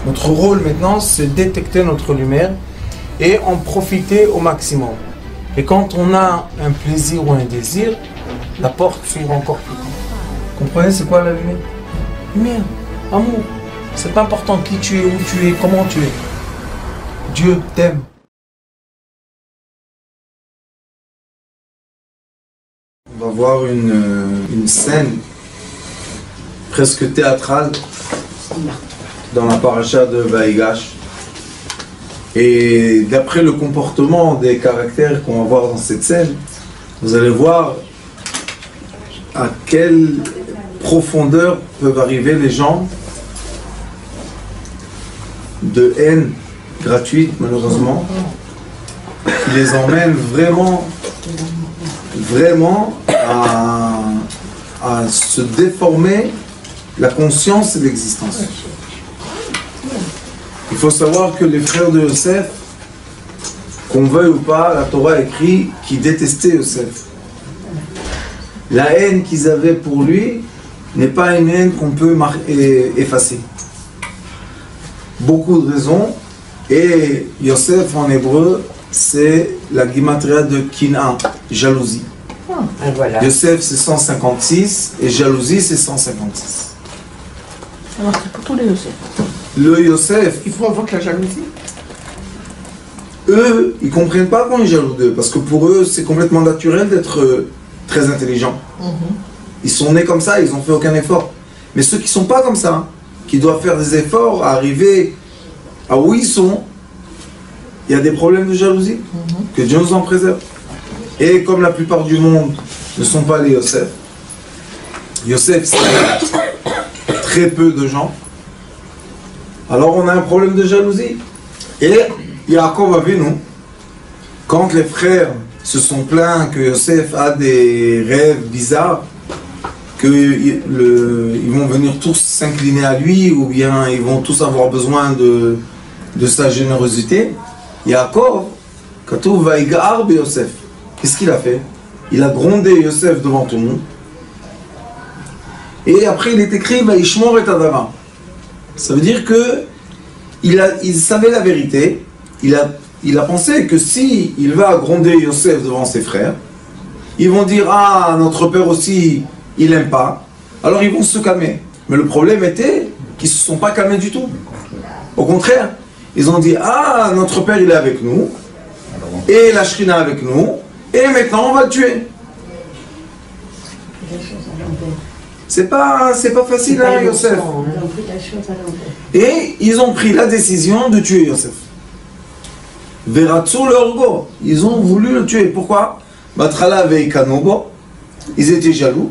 Notre rôle maintenant, c'est détecter notre lumière et en profiter au maximum. Et quand on a un plaisir ou un désir, la porte s'ouvre encore plus grand. Comprenez, c'est quoi la lumière? Lumière, amour. C'est pas important qui tu es, où tu es, comment tu es. Dieu t'aime. On va voir une scène presque théâtrale dans la paracha de Vaïgash. Et d'après le comportement des caractères qu'on va voir dans cette scène, vous allez voir à quelle profondeur peuvent arriver les gens de haine gratuite, malheureusement, qui les emmène vraiment à se déformer la conscience et l'existence. Il faut savoir que les frères de Yosef, qu'on veuille ou pas, la Torah écrit qu'ils détestaient Yosef. La haine qu'ils avaient pour lui n'est pas une haine qu'on peut effacer. Beaucoup de raisons. Et Yosef en hébreu, c'est la gematria de Kina, jalousie. Et voilà. Yosef c'est 156 et jalousie c'est 156. Alors c'est pour tous les Yosef. Le Yosef, Il faut invoquer la jalousie. eux, ils comprennent pas qu'on est jaloux d'eux, parce que pour eux, c'est complètement naturel d'être très intelligents. Ils sont nés comme ça, ils n'ont fait aucun effort. Mais ceux qui sont pas comme ça, qui doivent faire des efforts à arriver à où ils sont, il y a des problèmes de jalousie. Que Dieu nous en préserve. Et comme la plupart du monde ne sont pas les Yosef, Yosef c'est très peu de gens, alors on a un problème de jalousie. Et Yaakov a vu, nous, quand les frères se sont plaints que Yosef a des rêves bizarres, qu'ils vont venir tous s'incliner à lui, ou bien ils vont tous avoir besoin de sa générosité, Yaakov, Katuv Vaïgar be Yosef, qu'est-ce qu'il a fait? Il a grondé Yosef devant tout le monde. Et après il est écrit Vaïshmor et Adama. Ça veut dire que il savait la vérité. Il a pensé que si il va gronder Yosef devant ses frères, ils vont dire ah notre père aussi il n'aime pas. Alors ils vont se calmer. Mais le problème était qu'ils ne se sont pas calmés du tout. Au contraire, ils ont dit ah notre père il est avec nous et la Shrina avec nous et maintenant on va le tuer. C'est pas facile hein, Yosef. Et ils ont pris la décision de tuer Yosef. Veratsu l'orgo. Ils ont voulu le tuer. Pourquoi? Batrala veikanobo. Ils étaient jaloux.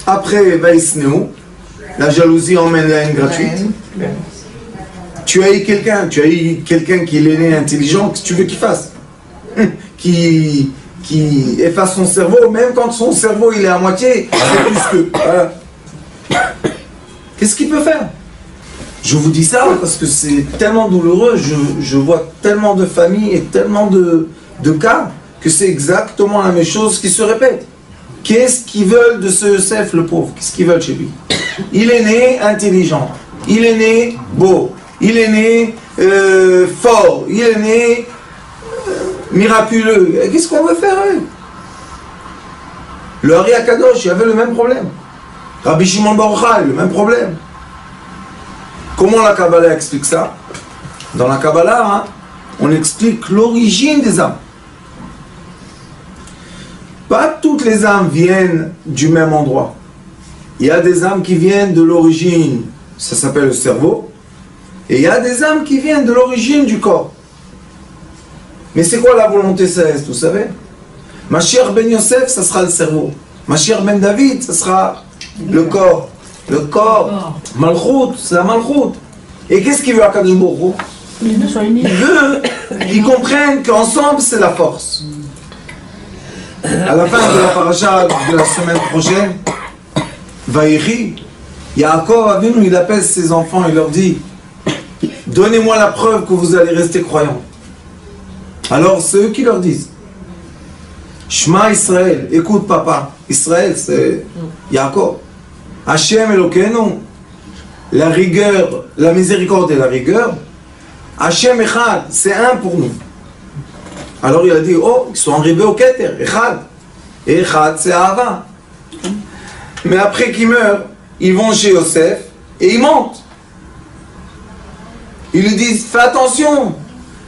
Après vaisneu. La jalousie emmène la haine gratuite. Tu as eu quelqu'un qui est né intelligent, qu'est-ce que tu veux qu'il fasse? Qui efface son cerveau, même quand son cerveau il est à moitié, c'est plus que. Voilà. Qu'est-ce qu'il peut faire? Je vous dis ça parce que c'est tellement douloureux, je vois tellement de familles et tellement de cas que c'est exactement la même chose qui se répète. Qu'est-ce qu'ils veulent de ce Yosef, le pauvre? Qu'est-ce qu'ils veulent chez lui? Il est né intelligent, il est né beau, il est né fort, il est né miraculeux. Qu'est-ce qu'on veut faire eux? Le Hari Akadosh, il avait le même problème. Rabbi Shimon Bar Yochai, le même problème. Comment la Kabbalah explique ça? Dans la Kabbalah, hein, on explique l'origine des âmes. Pas toutes les âmes viennent du même endroit. Il y a des âmes qui viennent de l'origine, ça s'appelle le cerveau, et il y a des âmes qui viennent de l'origine du corps. Mais c'est quoi la volonté céleste, vous savez? Mashiach ben Yosef, ça sera le cerveau. Mashiach ben David, ça sera le corps. Le corps. Malchut, c'est la Malchut. Et qu'est-ce qu'il veut Akadosh Baruch Hu? Les deux sont unis. Il veut qu'ils comprennent qu'ensemble c'est la force. À la fin de la paracha de la semaine prochaine, Vaïri, Yaakov Avinu, il appelle ses enfants, il leur dit donnez-moi la preuve que vous allez rester croyants. Alors c'est eux qui leur disent Shema Israël, écoute papa. Israël c'est Yaakov. Hashem Elokeinu, la rigueur la miséricorde et la rigueur, Hachem Echad, c'est un pour nous. Alors il a dit, oh, ils sont arrivés au Keter, Echad. Et Echad, c'est Ahava. Mais après qu'ils meurent, ils vont chez Yosef et ils mentent. Ils lui disent, fais attention,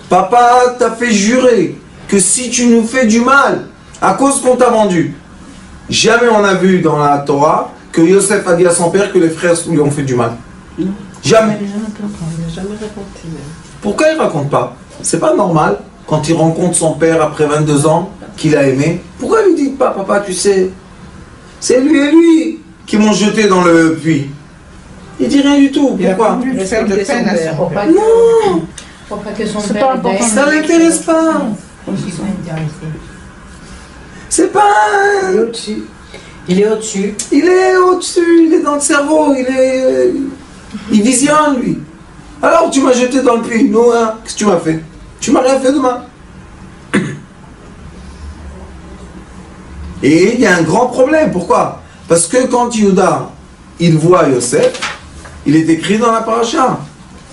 papa t'a fait jurer que si tu nous fais du mal, à cause qu'on t'a vendu, jamais on a vu dans la Torah que Yosef a dit à son père que les frères lui ont fait du mal. Jamais. Il n'a jamais raconté même. Pourquoi il ne raconte pas? C'est pas normal, quand il rencontre son père après 22 ans, qu'il a aimé. Pourquoi il lui dit pas, papa, tu sais, c'est lui et lui qui m'ont jeté dans le puits? Il dit rien du tout. Il a Pourquoi? pas voulu faire de peine à son père. Non, Faut pas que son C'est père pas important. ait- ça l'intéresse pas. C'est pas un- Il est au-dessus. Il est au-dessus. Il est au-dessus, il est dans le cerveau, il visionne lui. Alors tu m'as jeté dans le puits, nous, hein, qu'est-ce que tu m'as fait? Tu m'as rien fait de mal. Et il y a un grand problème, pourquoi? Parce que quand Yehuda, il voit Yosef, il est écrit dans la paracha.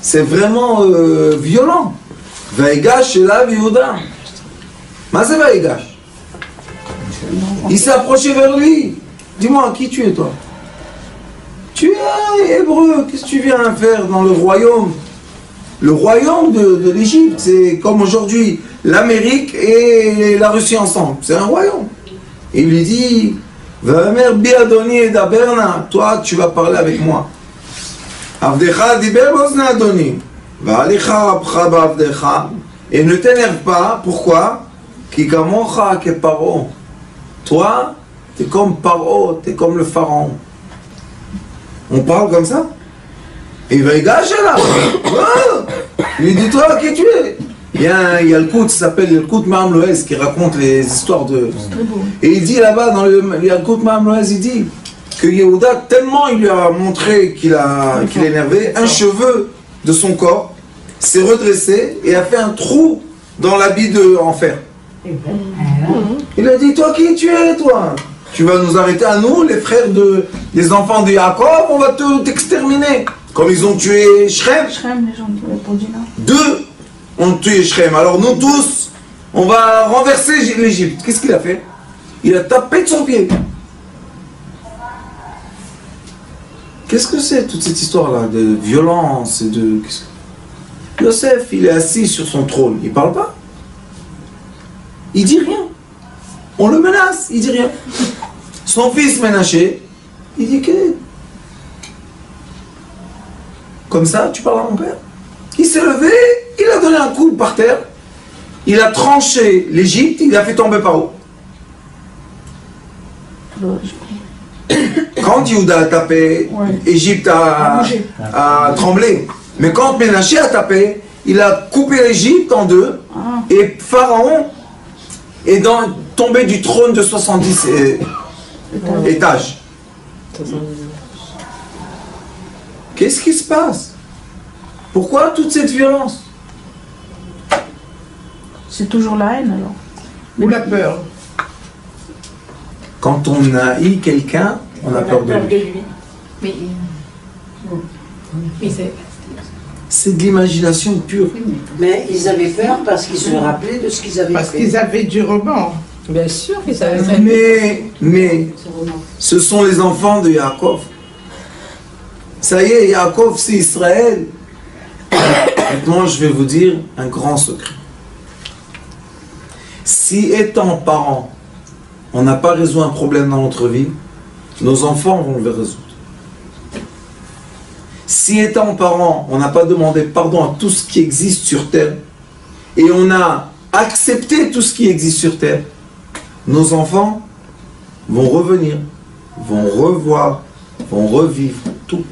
C'est vraiment violent. Vaïgash et là, Yehuda. Mais c'est Vaïgash. Il s'est approché vers lui. Dis-moi, qui tu es toi? Tu es hébreu, qu'est-ce que tu viens faire dans le royaume? Le royaume de l'Égypte, c'est comme aujourd'hui l'Amérique et la Russie ensemble. C'est un royaume. Et il lui dit, Vamer biadoni et daberna, toi tu vas parler avec moi. Avdecha diber bozna adoni. Va'alicha rabcha ba'avdecha. Et ne t'énerve pas, pourquoi? Ki kamocha ke paro. Toi, t'es comme Paro, t'es comme le pharaon. On parle comme ça? Et il va y gâcher là. Il lui dit, toi, qui tu es? Il y a le Kout, ça s'appelle le Kout Ma'am Loez, qui raconte les histoires de... Et il dit là-bas, dans le Kout Ma'am Loez, il dit que Yehuda, tellement il lui a montré qu'il est énervé, un cheveu de son corps s'est redressé et a fait un trou dans l'habit en fer. Il a dit, toi qui tu es, toi? Tu vas nous arrêter à nous, les frères des enfants de Yaakov, on va t'exterminer. Comme ils ont tué Shrem. Shrem, les gens pour Dina. Deux ont tué Shrem. Alors nous tous, on va renverser l'Égypte. Qu'est-ce qu'il a fait? Il a tapé de son pied. Qu'est-ce que c'est toute cette histoire-là de violence et de... Yosef, il est assis sur son trône. Il parle pas. Il dit rien. On le menace, il dit rien. Son fils Ménaché, il dit que... Comme ça, tu parles à mon père? Il s'est levé, il a donné un coup par terre, il a tranché l'Égypte, il a fait tomber par haut. Quand Yehuda a tapé, Ouais. Égypte A bougé. a tremblé. Mais quand Ménaché a tapé, il a coupé l'Égypte en deux, Ah. et Pharaon est tombé du trône de 70 étages. Qu'est-ce qui se passe? Pourquoi toute cette violence? C'est toujours la haine alors. Ou la peur. Quand on haït quelqu'un, on a peur de lui. lui. Mais c'est... C'est de l'imagination pure. Mais ils avaient peur parce qu'ils se rappelaient de ce qu'ils avaient Parce fait. qu'ils avaient du rebond. Bien sûr qu'il savait très Mais ce sont les enfants de Yaakov. Ça y est, Yaakov, c'est Israël. Maintenant, je vais vous dire un grand secret. Si étant parents, on n'a pas résolu un problème dans notre vie, nos enfants vont le résoudre. Si étant parents, on n'a pas demandé pardon à tout ce qui existe sur terre, et on a accepté tout ce qui existe sur terre, nos enfants vont revenir, vont revoir, vont revivre tout.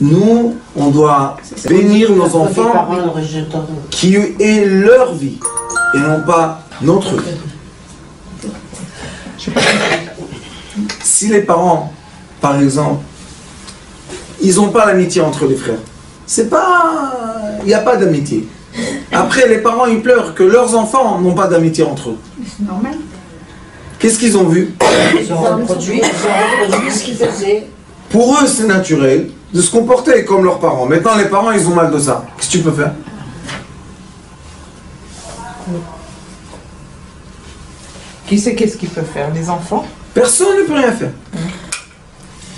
Nous, on doit bénir nos enfants qui aient leur vie et non pas notre vie. Si les parents, par exemple, ils n'ont pas l'amitié entre les frères, c'est pas... il n'y a pas d'amitié. Après, les parents, ils pleurent que leurs enfants n'ont pas d'amitié entre eux. C'est normal. Qu'est-ce qu'ils ont vu? Ils ont reproduit ce qu'ils faisaient. Pour eux, c'est naturel de se comporter comme leurs parents. Maintenant, les parents, ils ont mal de ça. Qu'est-ce que tu peux faire? Qui sait qu'est-ce qu'il peut faire? Les enfants? Personne ne peut rien faire.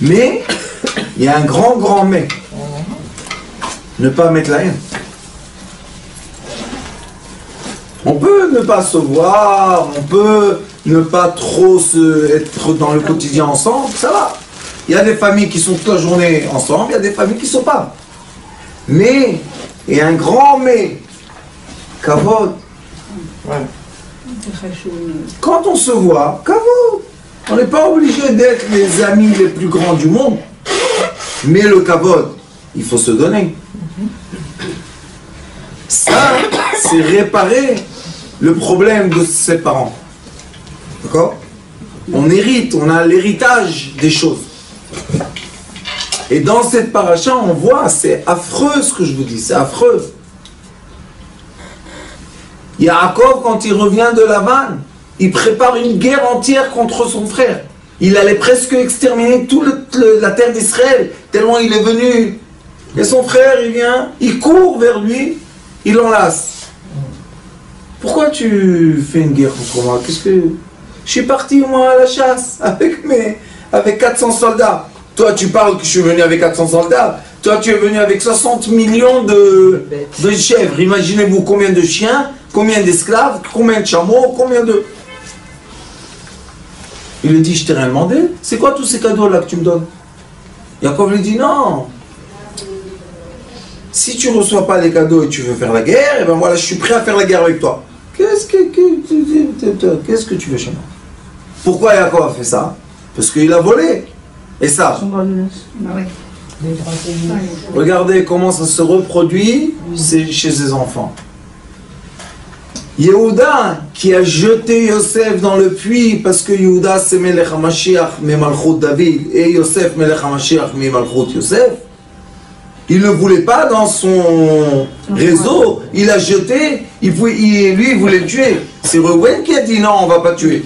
Mais, il y a un grand mais. Ne pas mettre la haine. On peut ne pas se voir, on peut ne pas trop être dans le quotidien ensemble, ça va. Il y a des familles qui sont toute la journée ensemble, il y a des familles qui ne sont pas. Mais, il y a un grand mais. Kavod. Ouais. Quand on se voit, kavod. On n'est pas obligé d'être les amis les plus grands du monde. Mais le kavod, il faut se donner. Ça, c'est réparer le problème de ses parents. D'accord? On hérite, on a l'héritage des choses. Et dans cette paracha, on voit, c'est affreux ce que je vous dis, c'est affreux. Yaakov, quand il revient de Lavan, il prépare une guerre entière contre son frère. Il allait presque exterminer toute la terre d'Israël, tellement il est venu. Et son frère, il vient, il court vers lui, il l'enlace. Pourquoi tu fais une guerre contre moi? Qu'est-ce que... Je suis parti, moi, à la chasse, avec 400 soldats. Toi, tu parles que je suis venu avec 400 soldats. Toi, tu es venu avec 60 millions de chèvres. Imaginez-vous combien de chiens, combien d'esclaves, combien de chameaux, combien de... Il lui dit, je t'ai rien demandé. C'est quoi tous ces cadeaux-là que tu me donnes? Yaakov lui dit, non. Si tu ne reçois pas les cadeaux et tu veux faire la guerre, et ben voilà, je suis prêt à faire la guerre avec toi. Qu'est-ce que tu veux chez moi? Pourquoi Yaakov a fait ça? Parce qu'il a volé. Et ça, regardez comment ça se reproduit chez ses enfants. Yehuda qui a jeté Yosef dans le puits parce que Yehuda c'est Melech HaMashiach mais Malchut David et Yosef Melech HaMashiach mais Malchut Yosef. Il ne voulait pas dans son réseau, il a jeté, lui il voulait le tuer. C'est Reuven qui a dit non, on ne va pas tuer.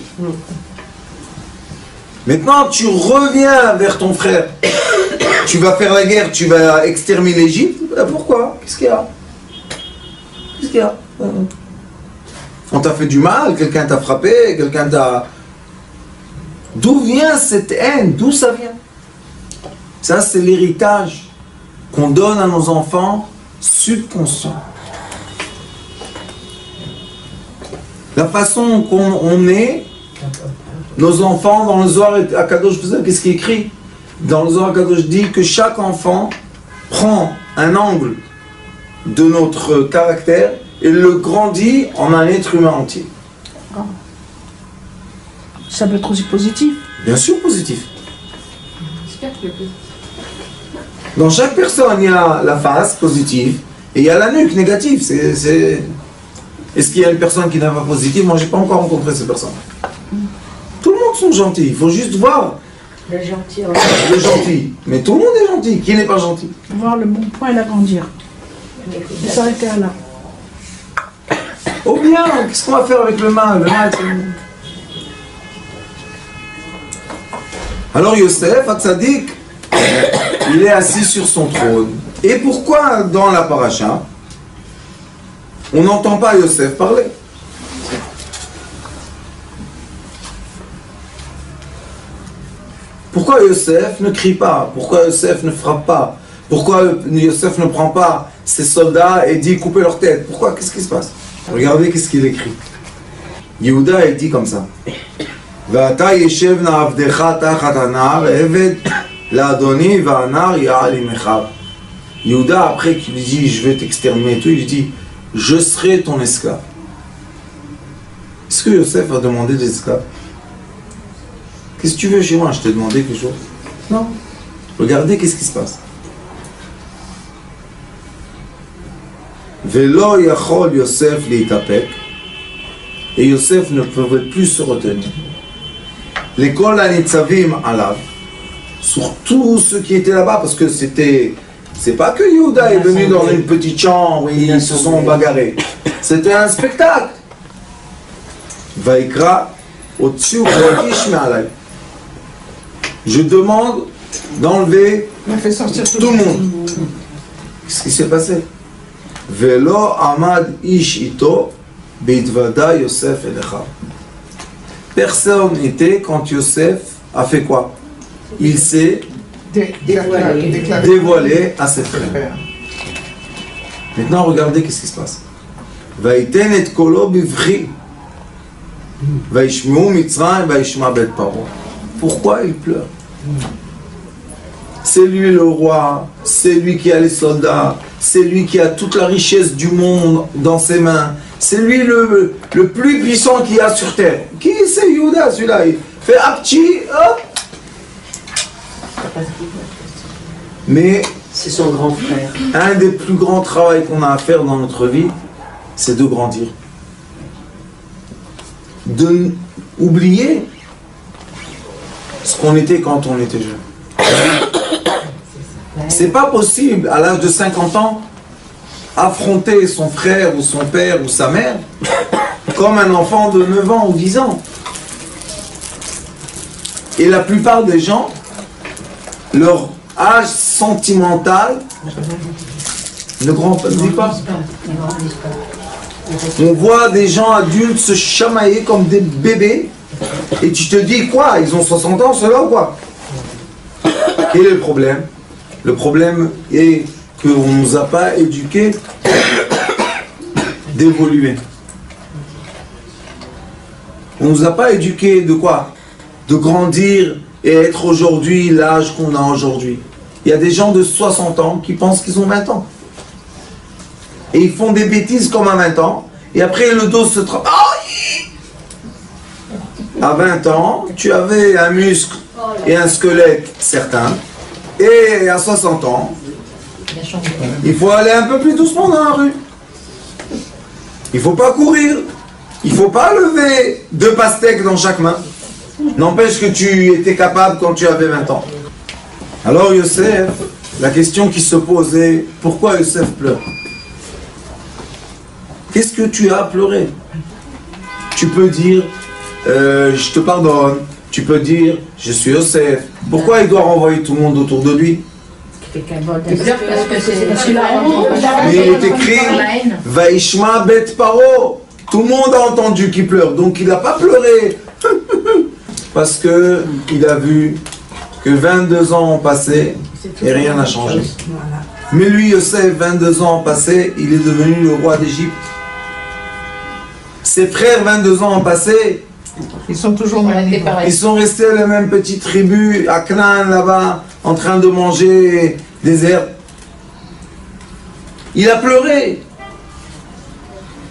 Maintenant tu reviens vers ton frère, tu vas faire la guerre, tu vas exterminer l'Égypte. Pourquoi? Qu'est-ce qu'il y a? Qu'est-ce qu'il y a? On t'a fait du mal, quelqu'un t'a frappé, quelqu'un t'a... D'où vient cette haine? D'où ça vient? Ça c'est l'héritage qu'on donne à nos enfants subconscient. La façon qu'on est, nos enfants, dans le Zohar HaKadosh, vous savez qu'est-ce qui est écrit? Dans le Zohar HaKadosh dit que chaque enfant prend un angle de notre caractère et le grandit en un être humain entier. Ça peut être aussi positif. Bien sûr positif. Dans chaque personne, il y a la face positive et il y a la nuque négative. Est-ce qu'il y a une personne qui n'est pas positive? Moi, je n'ai pas encore rencontré ces personnes. Tout le monde sont gentils. Il faut juste voir Le gentil. le gentil. Mais tout le monde est gentil. Qui n'est pas gentil? Voir le bon point et l'agrandir. Et s'arrêter à là. Oh bien, qu'est-ce qu'on va faire avec le mal? Alors Yosef, Hatzadik, il est assis sur son trône. Et pourquoi dans la paracha, on n'entend pas Yosef parler? Pourquoi Yosef ne crie pas? Pourquoi Yosef ne frappe pas? Pourquoi Yosef ne prend pas ses soldats et dit couper leur tête? Pourquoi? Qu'est-ce qui se passe? Regardez qu'est-ce qu'il écrit. Yehuda, il dit comme ça. Va'ata yeshev na'avdecha tachat anar eved la'adoni va'anar ya'al imechav. Yehuda, après qu'il lui dit je vais t'exterminer et tout, il lui dit je serai ton esclave. Est-ce que Yosef a demandé des esclaves? Qu'est-ce que tu veux chez moi? Je t'ai demandé quelque chose? Non. Regardez qu'est-ce qui se passe. Velo yachol Yosef leitapek. Et Yosef ne pouvait plus se retenir. L'école anitzavim alav. Sur tous ceux qui étaient là-bas, parce que c'est pas que Yehuda est venu dans une petite chambre et ils se sont bagarrés. C'était un spectacle. Vaikra Otsu Korakish me'alay. Je demande d'enlever Il a fait sortir Tout le monde. Qu'est-ce qui s'est passé? Velo amad ish ito beitvada Yosef elecha. Personne n'était quand Yosef a fait quoi? Il s'est dévoilé à ses frères. Maintenant, regardez qu'est-ce qui se passe. Vaïten et kolo bivri. Vaishmeu Mitzrayim vaishma bet paro. Pourquoi il pleure? C'est lui le roi, c'est lui qui a les soldats, c'est lui qui a toute la richesse du monde dans ses mains, c'est lui le plus puissant qu'il y a sur terre. Qui c'est Yehuda celui-là? Il fait apti, hop. Mais c'est son grand frère. Un des plus grands travaux qu'on a à faire dans notre vie, c'est de grandir. De oublier ce qu'on était quand on était jeune. C'est pas possible à l'âge de 50 ans affronter son frère ou son père ou sa mère comme un enfant de 9 ans ou 10 ans. Et la plupart des gens, leur âge sentimental ne grandit pas. On voit des gens adultes se chamailler comme des bébés et tu te dis quoi? Ils ont 60 ans ceux-là ou quoi? Quel est le problème? Le problème est qu'on ne nous a pas éduqués d'évoluer. On ne nous a pas éduqués de quoi? De grandir et être aujourd'hui l'âge qu'on a aujourd'hui. Il y a des gens de 60 ans qui pensent qu'ils ont 20 ans. Et ils font des bêtises comme à 20 ans. Et après le dos se travaille. À 20 ans, tu avais un muscle et un squelette certain. Et à 60 ans, il faut aller un peu plus doucement dans la rue. Il ne faut pas courir. Il ne faut pas lever 2 pastèques dans chaque main. N'empêche que tu étais capable quand tu avais 20 ans. Alors Yosef, la question qui se posait, pourquoi Yosef pleure? Qu'est-ce que tu as pleuré? Tu peux dire, je te pardonne. Tu peux dire, je suis Yosef. Pourquoi il doit renvoyer tout le monde autour de lui? Mais il est écrit, Vaishma bet paro. Tout le monde a entendu qu'il pleure. Donc il n'a pas pleuré. Parce qu'il a vu que 22 ans ont passé et rien n'a changé. Mais lui, Yosef, 22 ans ont passé, il est devenu le roi d'Égypte. Ses frères, 22 ans ont passé. Ils sont toujours pareils. Ils sont restés à la même petite tribu, à Canaan, là-bas, en train de manger des herbes. Il a pleuré.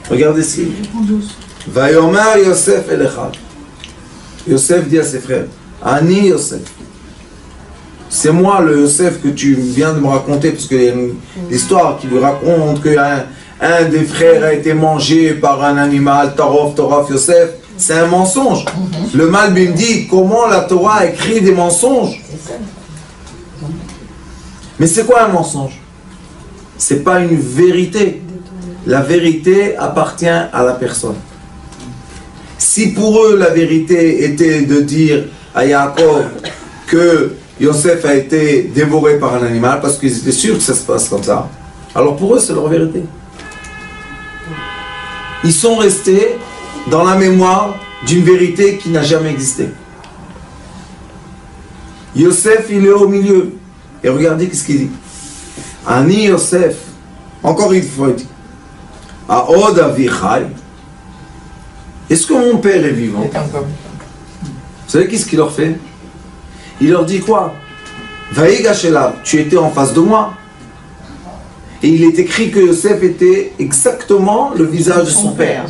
Regardez ce qu'il dit. Vayomer Yosef elecha. Yosef dit à ses frères, Ani Yosef. C'est moi le Yosef que tu viens de me raconter, parce qu'il y a une histoire qui lui raconte qu'un des frères a été mangé par un animal, Toraf Yosef. C'est un mensonge. Le Malbim dit comment la Torah écrit des mensonges. Mais c'est quoi un mensonge? C'est pas une vérité. La vérité appartient à la personne. Si pour eux la vérité était de dire à Yaakov que Yosef a été dévoré par un animal, parce qu'ils étaient sûrs que ça se passe comme ça, alors pour eux c'est leur vérité. Ils sont restés dans la mémoire d'une vérité qui n'a jamais existé. Yosef, il est au milieu. Et regardez ce qu'il dit. Ani Yosef, encore une fois, il dit, Aod Avichai, est-ce que mon père est vivant? Vous savez qu'est-ce qu'il leur fait? Il leur dit quoi? Vaïgashela, tu étais en face de moi. Et il est écrit que Yosef était exactement le visage de son père.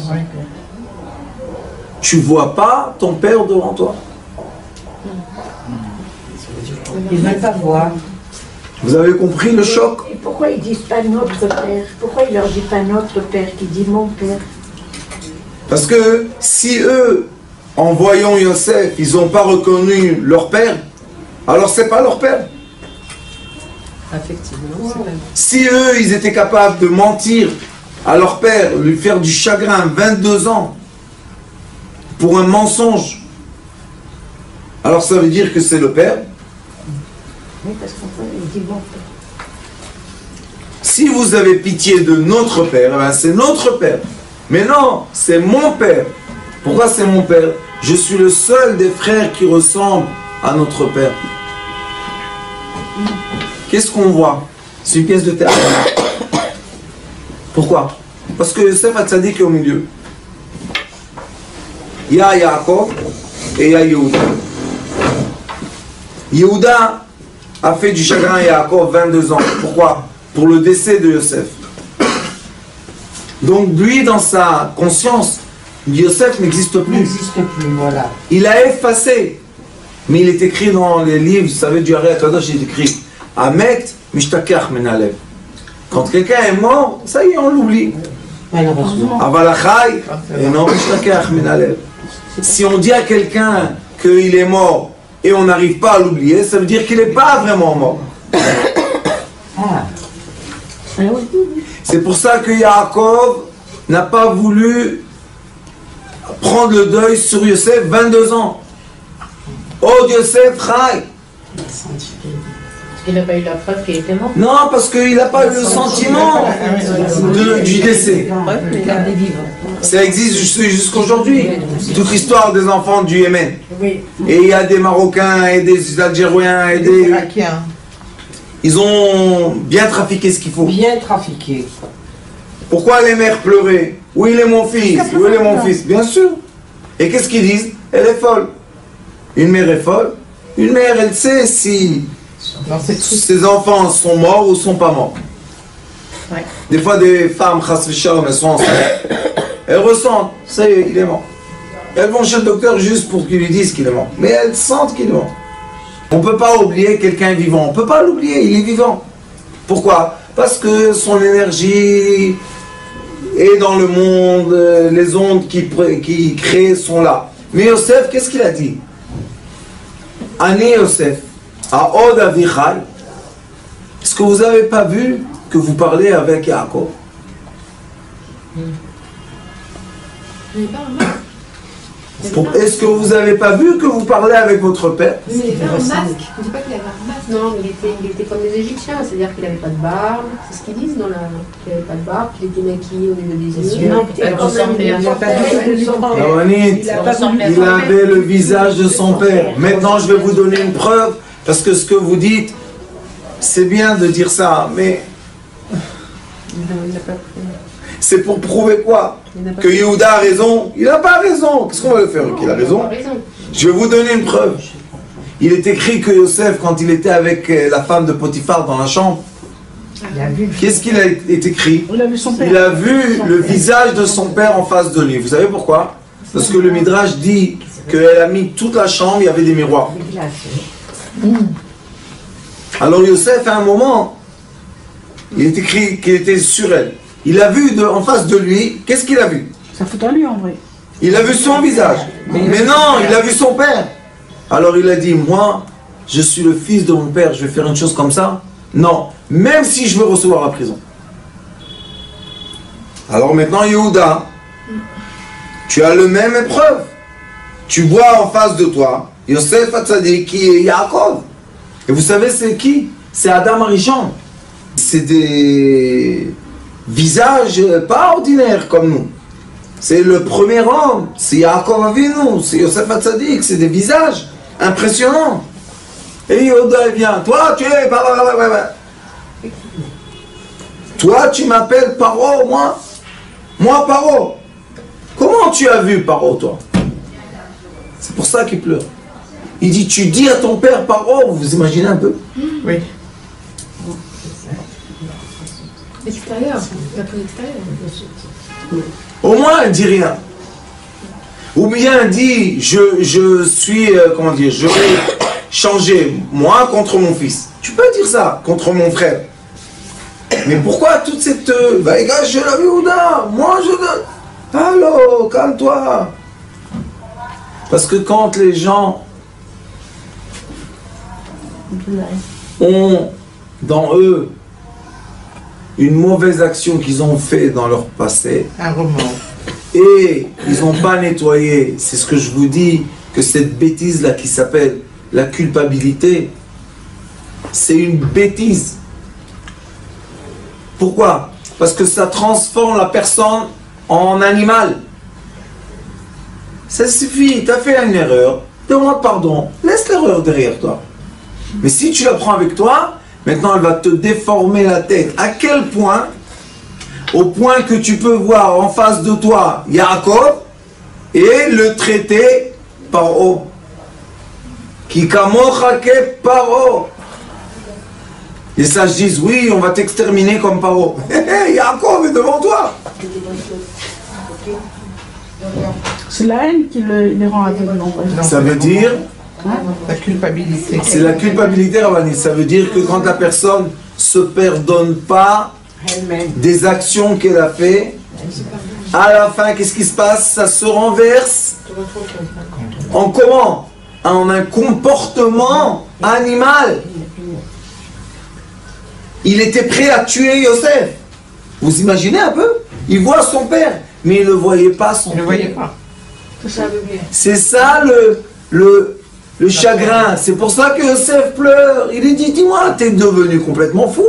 Tu vois pas ton père devant toi? Ils ne veulent pas voir. Vous avez compris le choc? Et pourquoi ils disent pas notre père? Pourquoi il leur dit pas notre père, qui dit mon père? Parce que si eux, en voyant Yosef, ils n'ont pas reconnu leur père, alors c'est pas leur père. Effectivement, c'est pas... Si eux, ils étaient capables de mentir à leur père, lui faire du chagrin 22 ans pour un mensonge, alors ça veut dire que c'est le père. Oui, parce qu'on dit mon père. Si vous avez pitié de notre père, eh ben c'est notre père. Mais non, c'est mon père. Pourquoi c'est mon père? Je suis le seul des frères qui ressemble à notre père. Qu'est-ce qu'on voit? C'est une pièce de théâtre. Pourquoi? Parce que Yosef Hatzadik est au milieu. Il y a Yaakov et il y a Yehuda. Yehuda a fait du chagrin à Yaakov 22 ans. Pourquoi? Pour le décès de Yosef. Donc lui, dans sa conscience, Yosef n'existe plus. N'existe plus, voilà. Il a effacé. Mais il est écrit dans les livres, vous savez, du Ari Akadosh, il est écrit Amet Mishtakach Menalev. Quand quelqu'un est mort, ça y est, on l'oublie. Malheureusement. Avalachai et non Mishtakach Menalev. Si on dit à quelqu'un qu'il est mort et on n'arrive pas à l'oublier, ça veut dire qu'il n'est pas vraiment mort. C'est pour ça que Yaakov n'a pas voulu prendre le deuil sur Yosef 22 ans. Oh Yosef, Chai. Parce qu'il n'a pas eu la preuve qu'il était mort. Non, parce qu'il n'a pas eu le sentiment du décès. Ça existe jusqu'aujourd'hui. Toute l'histoire des enfants du Yémen. Oui. Et il y a des Marocains et des Algériens et des... Ils ont bien trafiqué ce qu'il faut. Bien trafiqué. Pourquoi les mères pleuraient? Où il est mon fils? Où il est mon fils? Bien sûr. Et qu'est-ce qu'ils disent? Elle est folle. Une mère est folle. Une mère, elle sait si ses enfants sont morts ou sont pas morts. Ouais. Des fois, des femmes, elles sont enceintes. Elles ressentent, ça y est, il est mort. Elles vont chez le docteur juste pour qu'il lui dise qu'il est mort. Mais elles sentent qu'il est mort. On ne peut pas oublier quelqu'un vivant. On ne peut pas l'oublier, il est vivant. Pourquoi? Parce que son énergie est dans le monde, les ondes qui créent sont là. Mais Yosef, qu'est-ce qu'il a dit? Ani Yosef, à Od Avichai. Est-ce que vous n'avez pas vu que vous parlez avec Yaakov? Est-ce que vous n'avez pas vu que vous parlez avec votre père? Mais il avait un masque. On ne dit pas qu'il avait un masque. Non, mais il était comme les Égyptiens, c'est-à-dire qu'il n'avait pas de barbe. C'est ce qu'ils disent dans la. Qu'il n'avait pas de barbe, qu'il était maquillé au niveau des yeux. Il avait le visage de son père. Maintenant, je vais vous donner une preuve, parce que ce que vous dites, c'est bien de dire ça, mais c'est pour prouver quoi? Que Yehuda a raison? Il n'a pas raison. Qu'est-ce qu'on va le faire? Qu'il a raison? Je vais vous donner une preuve. Il est écrit que Yosef, quand il était avec la femme de Potiphar dans la chambre, qu'est-ce qu'il a été écrit? Il a vu son père. Il a vu le visage de son père en face de lui. Vous savez pourquoi? Parce que le Midrash dit qu'elle a mis toute la chambre, il y avait des miroirs. Alors Yosef, à un moment, il est écrit qu'il était sur elle. Il a vu en face de lui, qu'est-ce qu'il a vu? Ça fout à lui en vrai. Il a vu son visage. Mais non, il a vu son père. Alors il a dit, moi, je suis le fils de mon père, je vais faire une chose comme ça? Non, même si je veux recevoir la prison. Alors maintenant, Yehuda, tu as le même épreuve. Tu vois en face de toi, Yosef Hatzadik qui est Yaakov. Et vous savez c'est qui? C'est Adam Arishon. C'est des visages pas ordinaires comme nous. C'est le premier homme, c'est Yaakov Avinu, c'est Yosef Hatzadik, c'est des visages impressionnants. Et Yehuda vient, toi tu es... Toi tu m'appelles Paro, moi Paro. Comment tu as vu Paro toi? C'est pour ça qu'il pleure. Il dit, tu dis à ton père Paro, vous imaginez un peu? Oui. Extérieur, la plus extérieure. Au moins, elle dit rien. Ou bien elle dit, je suis, comment dire, je vais changer moi contre mon fils. Tu peux dire ça, contre mon frère. Mais pourquoi toute cette... Bah, les gars, je l'ai vu, moi je donne. Allô, calme-toi. Parce que quand les gens ont dans eux une mauvaise action qu'ils ont fait dans leur passé, Un roman. et ils n'ont pas nettoyé, c'est ce que je vous dis, que cette bêtise-là qui s'appelle la culpabilité, c'est une bêtise. Pourquoi? Parce que ça transforme la personne en animal. Ça suffit, tu as fait une erreur, demande pardon, laisse l'erreur derrière toi. Mais si tu la prends avec toi, maintenant elle va te déformer la tête. À quel point? Au point que tu peux voir en face de toi Yaakov et le traiter Paro. Ki kamocha ke Paro. Les sages disent oui, on va t'exterminer comme Paro. Yaakov est devant toi. C'est la haine qui les rend aveugles. Ça veut dire, La culpabilité. c'est la culpabilité, Ravani. Ça veut dire que quand la personne se pardonne pas Elle-même. des actions qu'elle a fait, à la fin, qu'est-ce qui se passe? Ça se renverse en comment? En un comportement animal. Il était prêt à tuer Yosef. Vous imaginez un peu? Il voit son père, mais il ne voyait pas son Je ne père. voyais pas. C'est ça le chagrin. C'est pour ça que Yosef pleure. Il lui dit, dis-moi, t'es devenu complètement fou.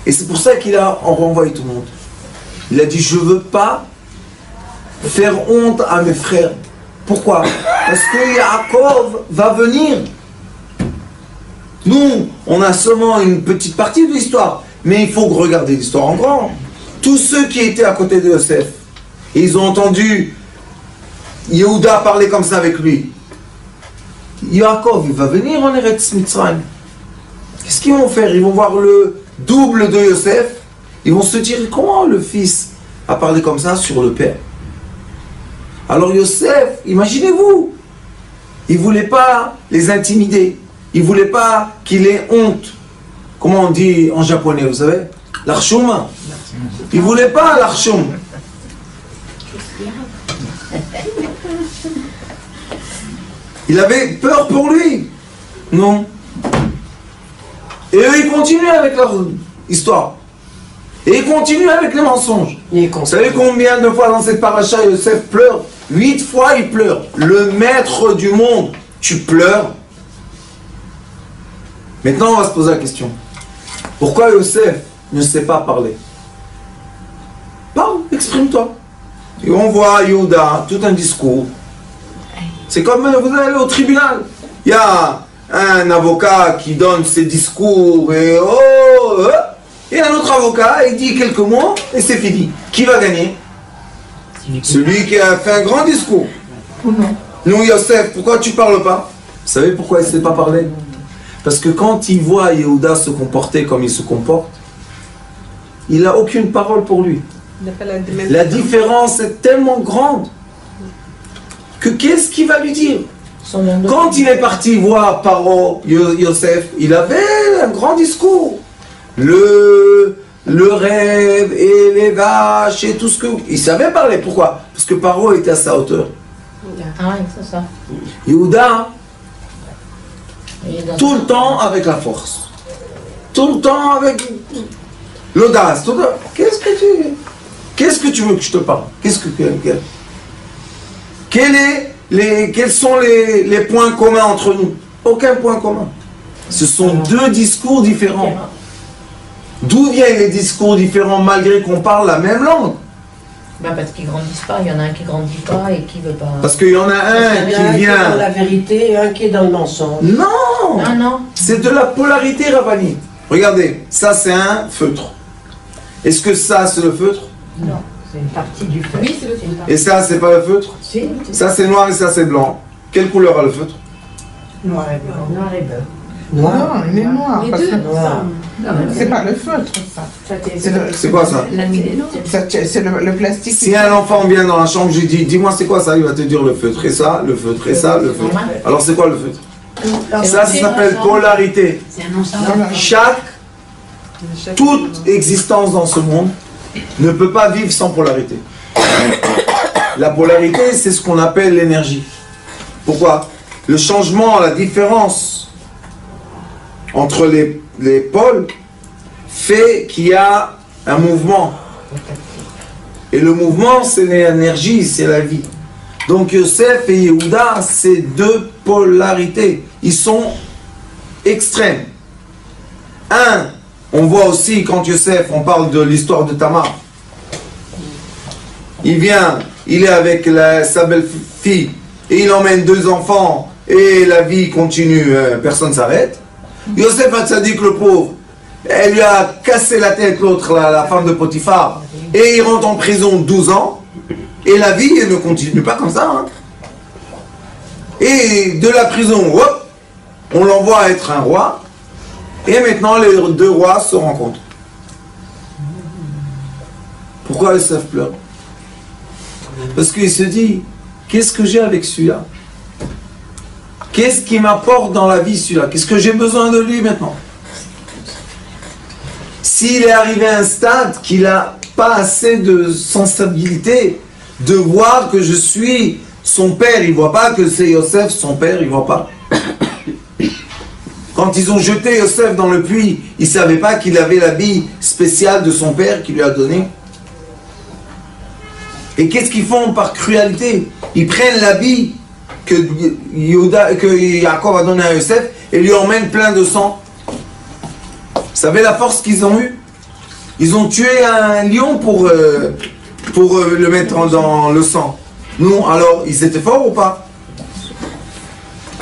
Et c'est pour ça qu'il a renvoyé tout le monde. Il a dit, je ne veux pas faire honte à mes frères. Pourquoi? Parce que Yaakov va venir. Nous, on a seulement une petite partie de l'histoire. Mais il faut regarder l'histoire en grand. Tous ceux qui étaient à côté de Yosef, ils ont entendu Yehuda parler comme ça avec lui. Yaakov, il va venir en Eretz Mitzrayim. Qu'est-ce qu'ils vont faire? Ils vont voir le double de Yosef. Ils vont se dire, comment le fils a parlé comme ça sur le père? Alors Yosef, imaginez-vous, il ne voulait pas les intimider. Il ne voulait pas qu'il ait honte. Comment on dit en japonais, vous savez? L'archoum. Il ne voulait pas l'archoum. Il avait peur pour lui. Non. Et eux, ils continuent avec leur histoire. Et ils continuent avec les mensonges. Vous savez combien de fois dans cette paracha, Yosef pleure? 8 fois il pleure. Le maître du monde, tu pleures. Maintenant, on va se poser la question. Pourquoi Yosef ne sait pas parler? Parle, exprime-toi. Et on voit Yehuda, tout un discours. C'est comme vous allez au tribunal. Il y a un avocat qui donne ses discours et et un autre avocat, il dit quelques mots et c'est fini. Qui va gagner? Celui qui a fait un grand discours. Nous, Yosef, pourquoi tu parles pas? Vous savez pourquoi il ne sait pas parler? Parce que quand il voit Yehuda se comporter comme il se comporte, il n'a aucune parole pour lui. La différence est tellement grande que qu'est-ce qu'il va lui dire? Quand il est parti voir Paro, Yosef, il avait un grand discours. Le rêve et les vaches et tout ce que... Il savait parler. Pourquoi? Parce que Paro était à sa hauteur. Ah oui, c'est ça. Yehuda, tout le temps avec la force. Tout le temps avec l'audace. Qu'est-ce que tu veux que je te parle? Quels sont les points communs entre nous? Aucun point commun. Ce sont deux discours différents. D'où viennent les discours différents malgré qu'on parle la même langue? Ben parce qu'ils grandissent pas, il y en a un qui grandit pas et qui veut pas. Parce qu'il y en a un qui Qui est dans vient... la vérité et un qui est dans le mensonge. Non, Non, non. c'est de la polarité, Ravani. Regardez, ça c'est un feutre. Est-ce que ça c'est le feutre? Non, c'est une partie du feu. Oui, c'est le film. Et ça c'est pas le feutre? Si, Ça c'est noir et ça c'est blanc. Quelle couleur a le feutre? noir et blanc. Noir et blanc. Non, il est noir. Les Parce deux, que Noir. c'est pas le feutre, ça. C'est quoi ça? C'est le plastique. Si un enfant vient dans la chambre, je lui dis, dis-moi c'est quoi ça? Il va te dire le feutre. Et ça, le feutre. Et ça, le feutre. Alors c'est quoi le feutre? Ça s'appelle polarité. Toute existence dans ce monde ne peut pas vivre sans polarité. La polarité, c'est ce qu'on appelle l'énergie. Pourquoi? Le changement, la différence entre les pôles fait qu'il y a un mouvement. Et le mouvement, c'est l'énergie, c'est la vie. Donc Yosef et Yehuda, c'est deux polarités. Ils sont extrêmes. Un, on voit aussi quand Yosef, on parle de l'histoire de Tamar. Il vient, il est avec sa belle-fille, et il emmène 2 enfants, et la vie continue, personne ne s'arrête. Yosef Hatzadik, le pauvre, elle lui a cassé la tête, l'autre, la femme de Potiphar, et il rentre en prison 12 ans, et la vie elle ne continue pas comme ça. Hein. Et de la prison, hop, on l'envoie être un roi, et maintenant les 2 rois se rencontrent. Pourquoi Yosef pleure? Parce qu'il se dit, qu'est-ce que j'ai avec celui-là? Qu'est-ce qui m'apporte dans la vie celui-là? Qu'est-ce que j'ai besoin de lui maintenant? S'il est arrivé à un stade qu'il n'a pas assez de sensibilité de voir que je suis son père, il ne voit pas que c'est Yosef son père, il ne voit pas. Quand ils ont jeté Yosef dans le puits, ils ne savaient pas qu'il avait l'habit spécial de son père qui lui a donné. Et qu'est-ce qu'ils font par cruauté? Ils prennent l'habit que Yaakov a donné à Yosef et lui emmènent plein de sang. Vous savez la force qu'ils ont eue? Ils ont tué un lion pour le mettre dans le sang. Non, alors ils étaient forts ou pas?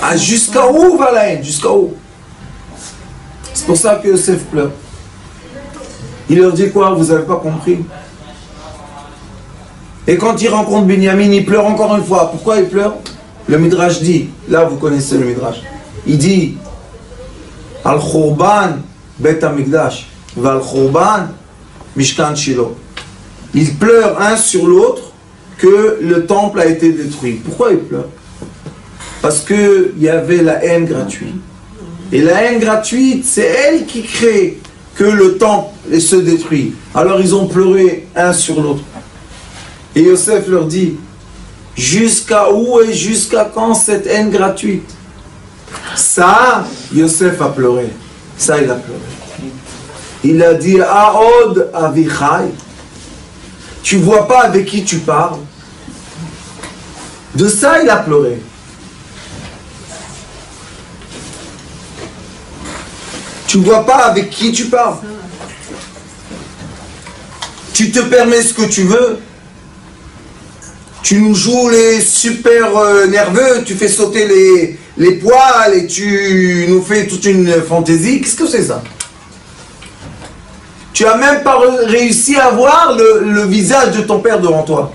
Ah, jusqu'à où va la haine? Jusqu'à où? C'est pour ça que Yosef pleure. Il leur dit quoi? Vous n'avez pas compris? Et quand il rencontre Binyamin, il pleure encore une fois. Pourquoi il pleure? Le Midrash dit, là vous connaissez le Midrash, il dit Al-Khurban Bet HaMikdash Val-Khurban Mishkan Shilo. Ils pleurent un sur l'autre que le temple a été détruit. Pourquoi ils pleurent? Parce qu'il y avait la haine gratuite. Et la haine gratuite, c'est elle qui crée que le temple se détruit. Alors ils ont pleuré un sur l'autre. Et Yosef leur dit, jusqu'à où et jusqu'à quand cette haine gratuite? Ça, Yosef a pleuré. Ça, il a pleuré. Il a dit, Aod Avichai, tu vois pas avec qui tu parles? De ça, il a pleuré. Tu vois pas avec qui tu parles? Tu te permets ce que tu veux? Tu nous joues les super nerveux, tu fais sauter les poils et tu nous fais toute une fantaisie. Qu'est-ce que c'est ça? Tu n'as même pas réussi à voir le visage de ton père devant toi.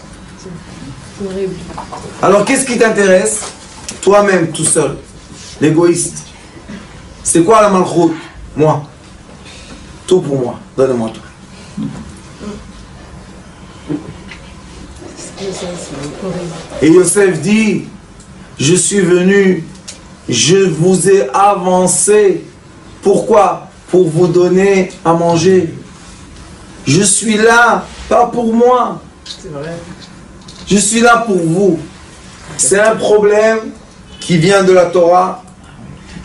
Alors qu'est-ce qui t'intéresse? Toi-même, tout seul. L'égoïste. C'est quoi la malchoute? Moi. Tout pour moi. Donne-moi tout. Et Yosef dit, je suis venu, je vous ai avancé. Pourquoi? Pour vous donner à manger. Je suis là, pas pour moi. Je suis là pour vous. C'est un problème qui vient de la Torah.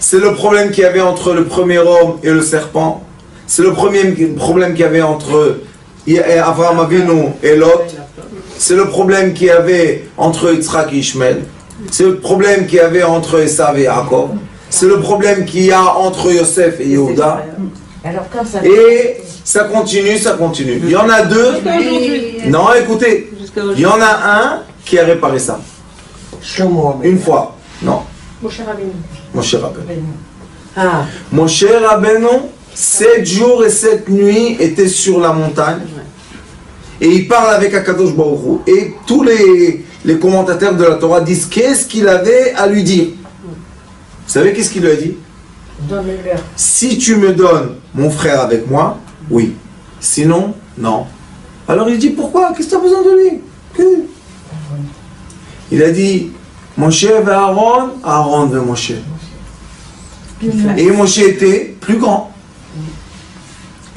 C'est le problème qu'il y avait entre le premier homme et le serpent. C'est le premier problème qu'il y avait entre Avraham Avinu et Lot. C'est le problème qu'il y avait entre Yitzhak et Ishmael. C'est le problème qu'il y avait entre Esav et Yaakov. C'est le problème qu'il y a entre Yosef et Yehuda. Et ça continue, ça continue. Il y en a 2. Non, écoutez. Il y en a un qui a réparé ça. Une fois. Non. Moshe Rabbeinu. Moshe Rabbeinu. Moshe Rabbeinu, 7 jours et 7 nuits était sur la montagne. Et il parle avec Akadosh Baruch Hu. Et tous les commentateurs de la Torah disent qu'est-ce qu'il avait à lui dire. Vous savez qu'est-ce qu'il lui a dit? Donnez-leur. Si tu me donnes mon frère avec moi, oui. Sinon, non. Alors il dit pourquoi? Qu'est-ce que tu as besoin de lui? Il a dit Moshe et Aaron, Aaron et Moshe. Et Moshe était plus grand.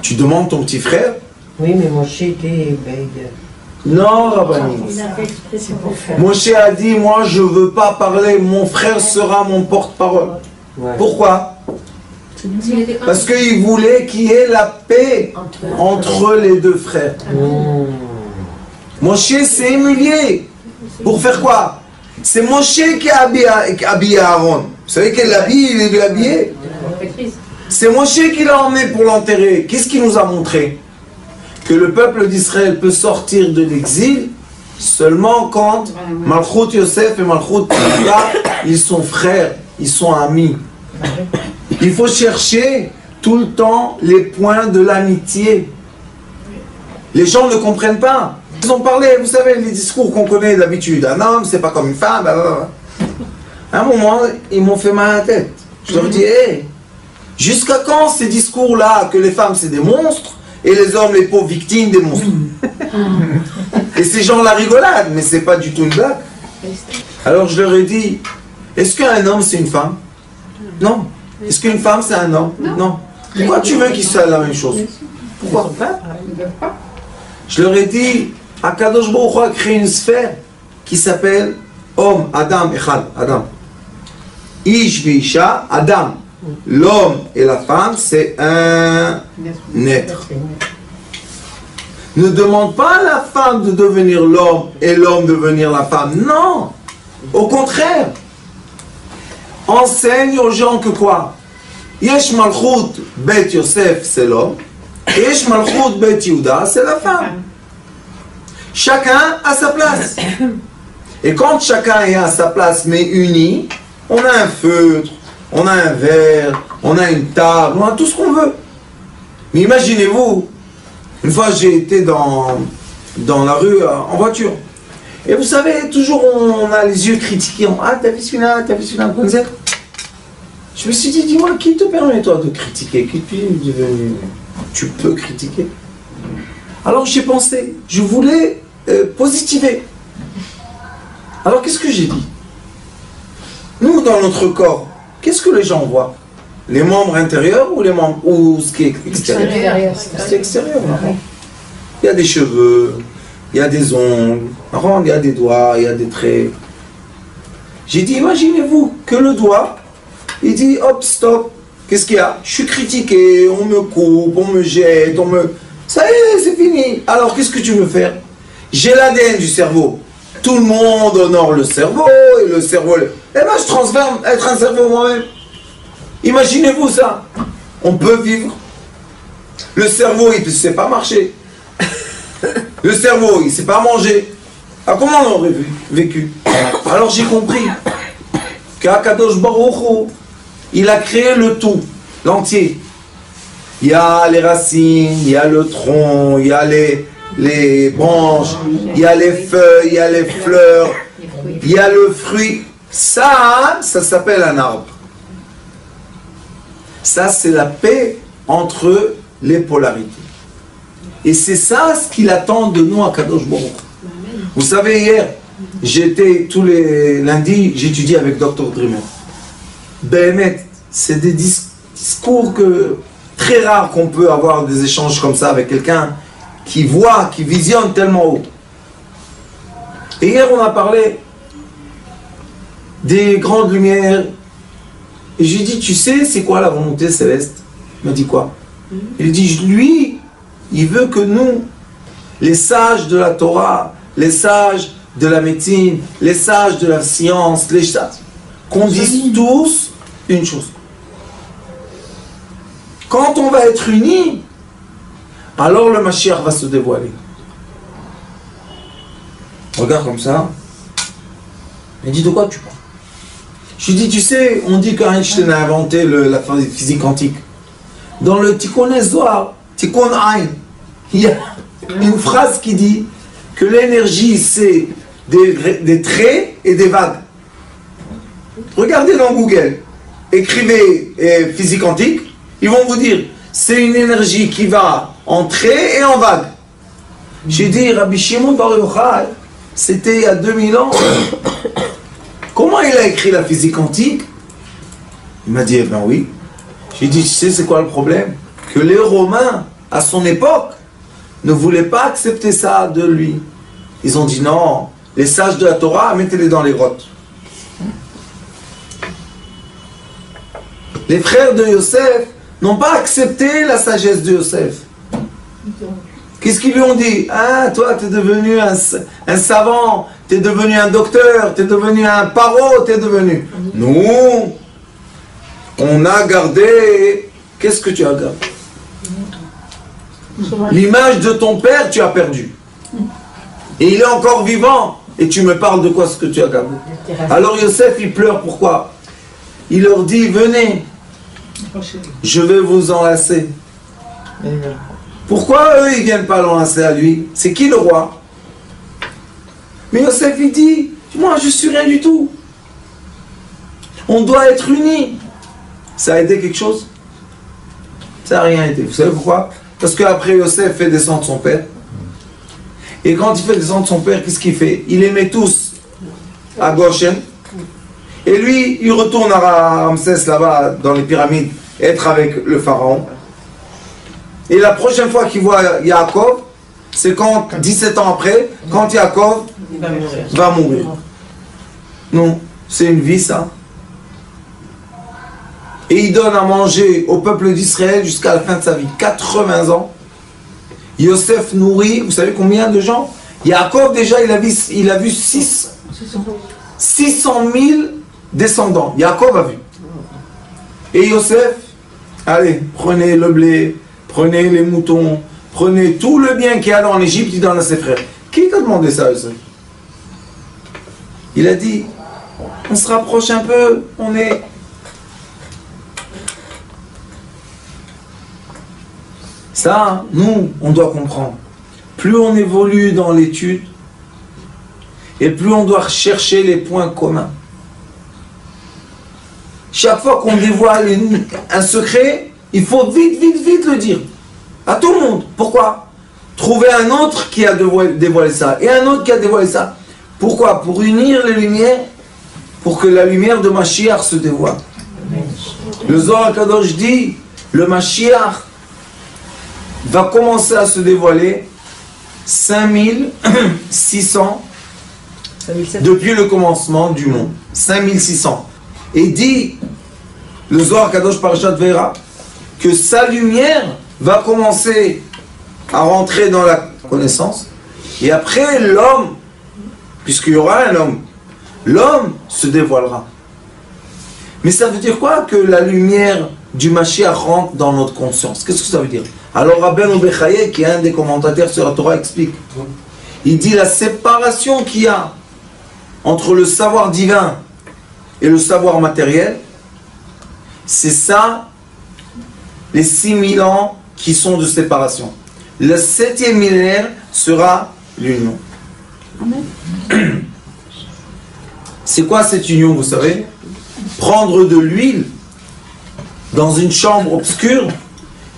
Tu demandes ton petit frère? Oui, mais Moshe était bête. Non, Rabbani. Moshe a dit, moi je ne veux pas parler, mon frère sera mon porte-parole. Ouais. Pourquoi? Parce qu'il voulait qu'il y ait la paix entre les 2 frères. Moshe s'est humilié. Pour faire quoi? C'est Moshe qui a habillé Aaron. Vous savez quel habit il est habillé? prêtrise. C'est Moshe qui l'a emmené pour l'enterrer. Qu'est-ce qu'il nous a montré? Que le peuple d'Israël peut sortir de l'exil seulement quand Malchut Yosef et Malchut Yehuda, ils sont frères, ils sont amis. Il faut chercher tout le temps les points de l'amitié. Les gens ne comprennent pas. Ils ont parlé, vous savez, les discours qu'on connaît d'habitude. Un homme, c'est pas comme une femme. Blablabla. À un moment, ils m'ont fait mal à la tête. Je leur dis, hé, jusqu'à quand ces discours-là que les femmes c'est des monstres et les hommes, les pauvres victimes des monstres? Et ces gens la rigolade, mais c'est pas du tout une blague. Alors je leur ai dit, est-ce qu'un homme c'est une femme? Non. Est-ce qu'une femme c'est un homme? Non. Pourquoi tu veux qu'ils soient la même chose? Pourquoi? Je leur ai dit, Akadosh Baruch Hu a créé une sphère qui s'appelle homme, Adam, Echad, Adam. Ish Veisha, Adam. L'homme et la femme, c'est un être. Ne demande pas à la femme de devenir l'homme et l'homme de devenir la femme. Non. Au contraire. Enseigne aux gens que quoi? Yesh Malchut Bet Yosef, c'est l'homme. Et Yesh Malchut Bet Yehuda, c'est la femme. Chacun a sa place. Et quand chacun est à sa place mais uni, on a un feutre, on a un verre, on a une table, on a tout ce qu'on veut. Mais imaginez-vous, une fois j'ai été dans la rue en voiture. Et vous savez, toujours on a les yeux critiqués. Ah, t'as vu celui-là, t'as vu celui-là, comme ça. Je me suis dit, dis-moi, qui te permet toi de critiquer? Tu peux critiquer. Alors j'ai pensé, je voulais positiver. Alors qu'est-ce que j'ai dit? Nous, dans notre corps, qu'est-ce que les gens voient? Les membres intérieurs ou les membres ou ce qui est extérieur? Ce qui est extérieur. Il y a des cheveux, il y a des ongles, il y a des doigts, il y a des traits. J'ai dit, imaginez-vous que le doigt, il dit, hop, stop, qu'est-ce qu'il y a? Je suis critiqué, on me coupe, on me jette, ça y est, c'est fini. Alors qu'est-ce que tu veux faire? J'ai l'ADN du cerveau. Tout le monde honore le cerveau, et le cerveau... Eh bien, je transforme être un cerveau moi-même. Imaginez-vous ça. On peut vivre. Le cerveau, il ne sait pas marcher. Le cerveau, il ne sait pas manger. Alors comment on aurait vécu? Alors j'ai compris qu'Akadosh Baruch Hu, il a créé le tout, l'entier. Il y a les racines, il y a le tronc, il y a les branches, il y a les feuilles, il y a les fleurs, il y a le fruit. Ça s'appelle un arbre. Ça, c'est la paix entre les polarités. Et c'est ça ce qu'il attend de nous à Kadosh Baruch Hu. Vous savez, hier, j'étais tous les lundis, j'étudie avec Dr. Dreamer. Béhémet, c'est des discours très rares qu'on peut avoir des échanges comme ça avec quelqu'un qui voit, qui visionne tellement haut. Et hier, on a parlé des grandes lumières. Et j'ai dit, tu sais, c'est quoi la volonté céleste? Il m'a dit quoi? Il dit, lui, il veut que nous, les sages de la Torah, les sages de la médecine, les sages de la science, les sages, qu'on dise tous une chose. Quand on va être unis, alors le Mashiach va se dévoiler. Regarde comme ça. Il dit, de quoi tu parles? Je lui dis, tu sais, on dit qu'Einstein a inventé la physique quantique. Dans le Tikkun Zohar, Tikkun Ein, il y a une phrase qui dit que l'énergie, c'est des traits et des vagues. Regardez dans Google, écrivez physique quantique, ils vont vous dire, c'est une énergie qui va en traits et en vagues. J'ai dit, Rabbi Shimon Bar Yochai, c'était il y a 2000 ans. Comment il a écrit la physique quantique? Il m'a dit, eh ben oui. J'ai dit, tu sais c'est quoi le problème? Que les Romains, à son époque, ne voulaient pas accepter ça de lui. Ils ont dit non, les sages de la Torah, mettez-les dans les grottes. Les frères de Yosef n'ont pas accepté la sagesse de Yosef. Qu'est-ce qu'ils lui ont dit? Ah, toi, tu es devenu un savant, tu es devenu un docteur, tu es devenu un paro, tu es devenu... Non. On a gardé... Qu'est-ce que tu as gardé? L'image de ton père, tu as perdu. Et il est encore vivant. Et tu me parles de quoi, ce que tu as gardé? Alors Yosef, il pleure. Pourquoi? Il leur dit, venez, je vais vous enlacer. Pourquoi eux, ils ne viennent pas l'enlacer à lui? C'est qui le roi? Mais Yosef, il dit, moi, je suis rien du tout. On doit être unis. Ça a aidé quelque chose? Ça n'a rien aidé. Vous savez pourquoi? Parce qu'après, Yosef fait descendre son père. Et quand il fait descendre son père, qu'est-ce qu'il fait? Il les met tous à Goshen. Et lui, il retourne à Ramsès, là-bas, dans les pyramides, être avec le pharaon. Et la prochaine fois qu'il voit Yaakov, c'est quand, 17 ans après, quand Yaakov va mourir. Non, c'est une vie, ça. Et il donne à manger au peuple d'Israël jusqu'à la fin de sa vie. 80 ans. Yosef nourrit, vous savez combien de gens? Yaakov, déjà, il a vu 600 000 descendants. Yaakov a vu. Et Yosef, allez, prenez le blé, prenez les moutons, prenez tout le bien qu'il y a dans l'Égypte, il donne à ses frères. Qui t'a demandé ça, Yosef? Il a dit, on se rapproche un peu, on est... Ça, nous, on doit comprendre. Plus on évolue dans l'étude, et plus on doit chercher les points communs. Chaque fois qu'on dévoile un secret, il faut vite le dire. À tout le monde. Pourquoi? Trouver un autre qui a dévoilé ça, et un autre qui a dévoilé ça. Pourquoi? Pour unir les lumières, pour que la lumière de Mashiach se dévoile. Le Zohar Kadosh dit, le Mashiach va commencer à se dévoiler 5600 depuis le commencement du monde. 5600. Et dit le Zohar Kadosh Parashat Veira que sa lumière va commencer à rentrer dans la connaissance. Et après, l'homme, puisqu'il y aura un homme, l'homme se dévoilera. Mais ça veut dire quoi que la lumière du Mashiach rentre dans notre conscience? Qu'est-ce que ça veut dire? Alors Rabbeinu Bechaye, qui est un des commentateurs sur la Torah, explique. Il dit la séparation qu'il y a entre le savoir divin et le savoir matériel, c'est ça, les 6000 ans qui sont de séparation. Le 7e millénaire sera l'union. C'est quoi cette union, vous savez? Prendre de l'huile dans une chambre obscure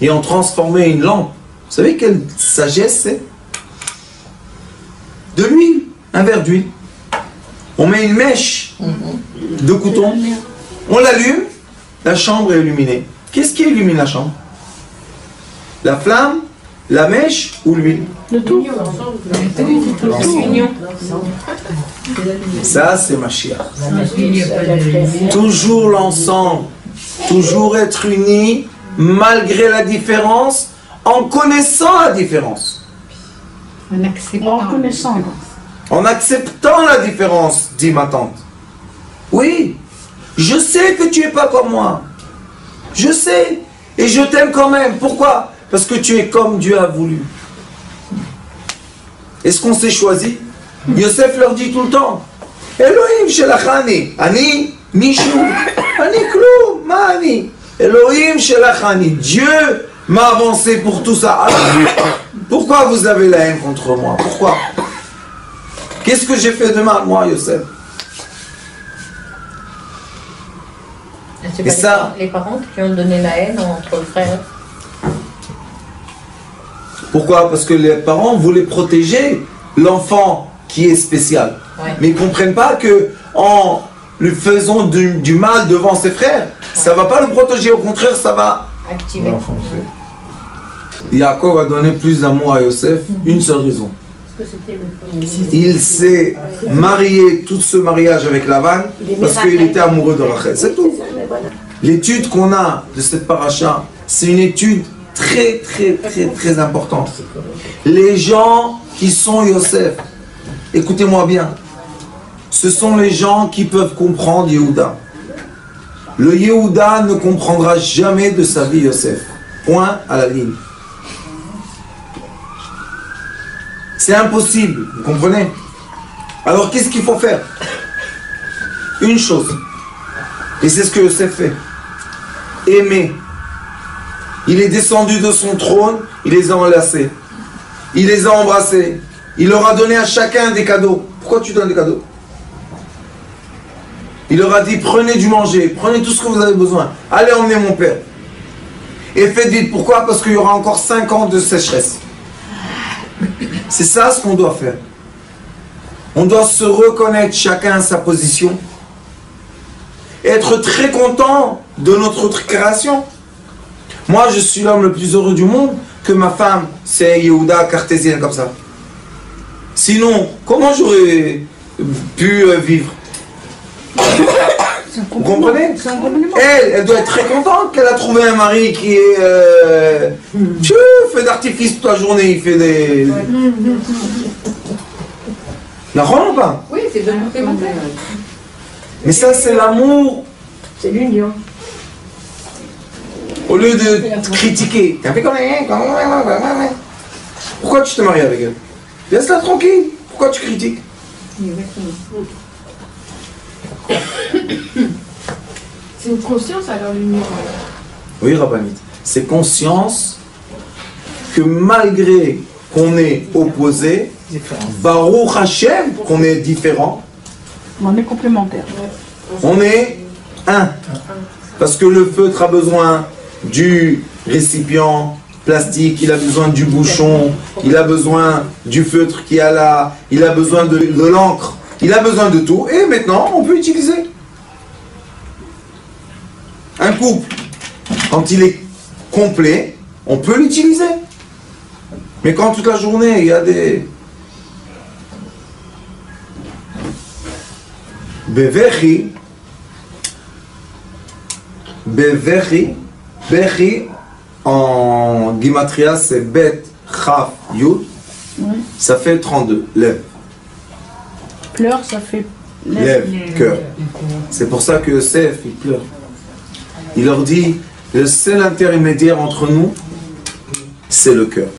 et en transformer une lampe. Vous savez quelle sagesse c'est? De l'huile, un verre d'huile. On met une mèche de coton, on l'allume, la chambre est illuminée. Qu'est-ce qui illumine la chambre? La flamme, la mèche ou l'huile? Le tout. Ça, c'est Mashiach. Toujours l'ensemble, toujours être unis, malgré la différence, en connaissant la différence. En connaissant. En acceptant la différence, dit ma tante. Oui, je sais que tu n'es pas comme moi. Je sais. Et je t'aime quand même. Pourquoi? Parce que tu es comme Dieu a voulu. Est-ce qu'on s'est choisi? Yosef leur dit tout le temps, Elohim shelachani, ani mishu, ani klum, ma ani. Elohim shelachani, Dieu m'a avancé pour tout ça. Alors, pourquoi vous avez la haine contre moi? Pourquoi? Qu'est-ce que j'ai fait de mal, moi, Yosef? C'est Et pas ça, les parents qui ont donné la haine entre frères. pourquoi? Parce que les parents voulaient protéger l'enfant qui est spécial. Ouais. Mais ils ne comprennent pas que en lui faisant du mal devant ses frères, ça ne va pas le protéger, au contraire, ça va Activé. l'enfoncer. Yaakov a donné plus d'amour à Yosef, une seule raison. Parce que c'était le premier. Il s'est marié, tout ce mariage avec Lavan, parce qu'il était amoureux de Rachel. C'est tout. L'étude qu'on a de cette paracha, c'est une étude très importante. Les gens qui sont Yosef, écoutez-moi bien, ce sont les gens qui peuvent comprendre Yehuda. Le Yehuda ne comprendra jamais de sa vie Yosef. Point à la ligne. C'est impossible, vous comprenez? Alors qu'est-ce qu'il faut faire? Une chose. Et c'est ce que Yosef fait. Aimer. Il est descendu de son trône, il les a enlacés. Il les a embrassés. Il leur a donné à chacun des cadeaux. Pourquoi tu donnes des cadeaux? Il leur a dit, prenez du manger, prenez tout ce que vous avez besoin. Allez emmener mon père. Et faites vite. Pourquoi? Parce qu'il y aura encore 5 ans de sécheresse. C'est ça ce qu'on doit faire. On doit se reconnaître chacun à sa position. Et être très content de notre création. Moi, je suis l'homme le plus heureux du monde, que ma femme, c'est Yehuda cartésienne comme ça. Sinon, comment j'aurais pu vivre? Vous comprenez? Elle doit être très contente qu'elle a trouvé un mari qui est fait d'artifice toute la journée, il fait des... Non, pas? Oui, c'est de complémentaire. Mais ça, c'est l'amour. C'est l'union. Au lieu de te critiquer. Pourquoi tu t'es marié avec elle? Laisse-la tranquille. Pourquoi tu critiques? C'est une conscience alors l'union. Oui, Rabbanit. C'est conscience que malgré qu'on est opposé, Baruch Hashem, qu'on est différent, On est complémentaires. on est un. Parce que le feutre a besoin du récipient plastique, il a besoin du bouchon, il a besoin du feutre qui a là, il a besoin de l'encre, il a besoin de tout. Et maintenant, on peut utiliser. Un couple, quand il est complet, on peut l'utiliser. Mais quand toute la journée, il y a des... Bevechi, Bechi, en Gimatria, c'est Bet, Chaf, Yud, ça fait 32, lève. Pleurs, ça fait... Lève, cœur. C'est pour ça que Yosef, il pleure. Il leur dit, le seul intermédiaire entre nous, c'est le cœur.